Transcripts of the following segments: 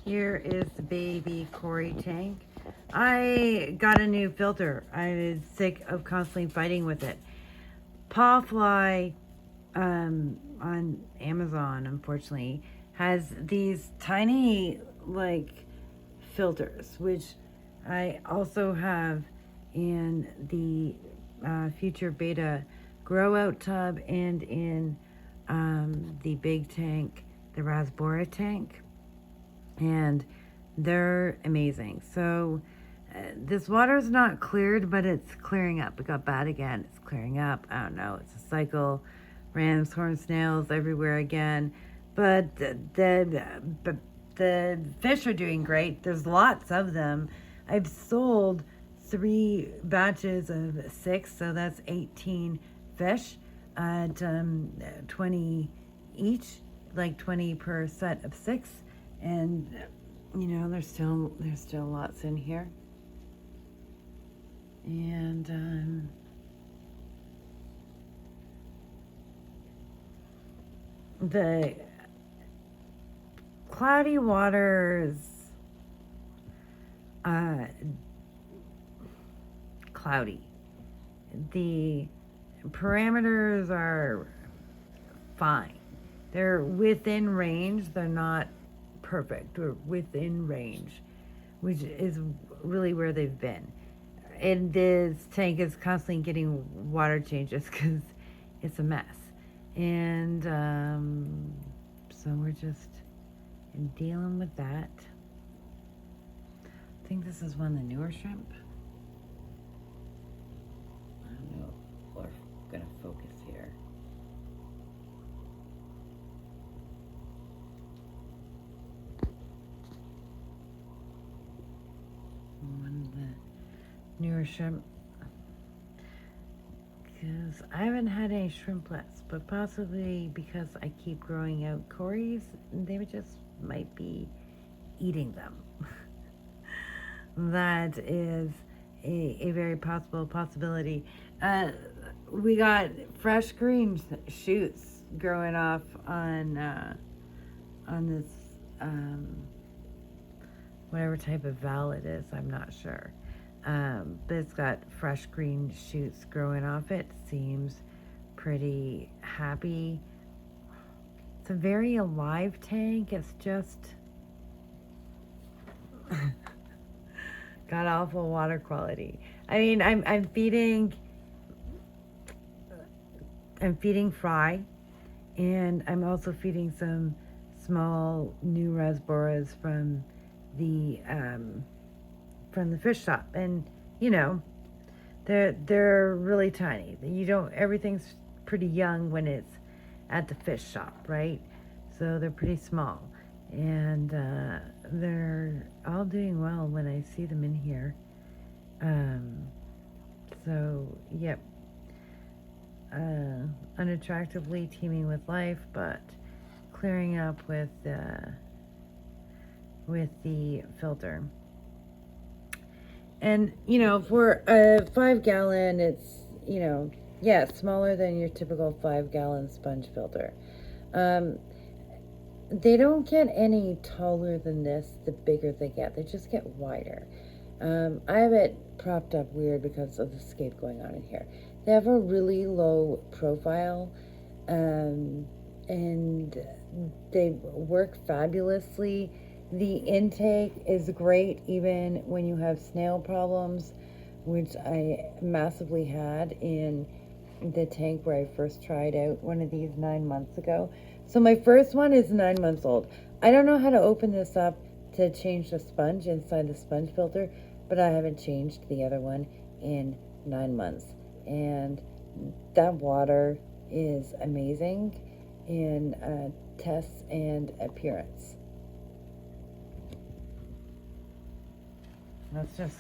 Here is the baby Cory tank. I got a new filter. I was sick of constantly fighting with it. Pawfly on Amazon, unfortunately, has these tiny filters, which I also have in the future beta grow out tub and in the big tank, the Raspberry tank, and they're amazing. So this water is not cleared, but it's clearing up. It got bad again. It's clearing up. I don't know. It's a cycle. Ram's horn snails everywhere again. But the fish are doing great. There's lots of them. I've sold 3 batches of 6, so that's 18 fish at 20 each, like 20 per set of 6. And you know, there's still lots in here. And the cloudy waters, cloudy. The parameters are fine. They're within range. They're not perfect. They're within range, which is really where they've been. And this tank is constantly getting water changes because it's a mess. And so we're just dealing with that. I think this is one of the newer shrimp. I don't know. We're gonna focus here. One of the newer shrimp. Because I haven't had any shrimplets, but possibly because I keep growing out Corys, they just might be eating them. That is a very possibility. We got fresh green shoots growing off on this whatever type of val it is. I'm not sure. But it's got fresh green shoots growing off it. Seems pretty happy. It's a very alive tank. It's just got awful water quality. I mean, I'm feeding fry, and I'm also feeding some small new rasboras from the fish shop, and you know, they're really tiny. Everything's pretty young when it's at the fish shop, right? So they're pretty small, and they're all doing well when I see them in here. So yep, unattractively teeming with life, but clearing up with the filter. And, you know, for a 5-gallon, it's, you know, yeah, smaller than your typical 5-gallon sponge filter. They don't get any taller than this the bigger they get. They just get wider. I have it propped up weird because of the scape going on in here. They have a really low profile, and they work fabulously. The intake is great even when you have snail problems, which I massively had in the tank where I first tried out one of these 9 months ago. So my first one is 9 months old. I don't know how to open this up to change the sponge inside the sponge filter, but I haven't changed the other one in 9 months. And that water is amazing in tests and appearance. Let's just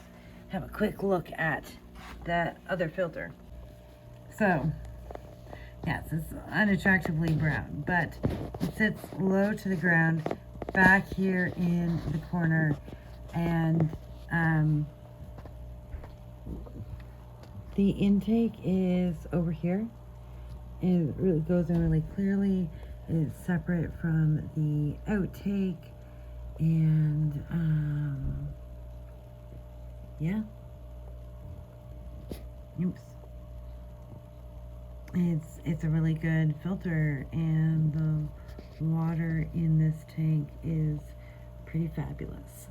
have a quick look at that other filter. So, yes, it's unattractively brown, but it sits low to the ground back here in the corner, and the intake is over here. It really goes in really clearly. It's separate from the outtake, And yeah, oops, it's a really good filter, and the water in this tank is pretty fabulous.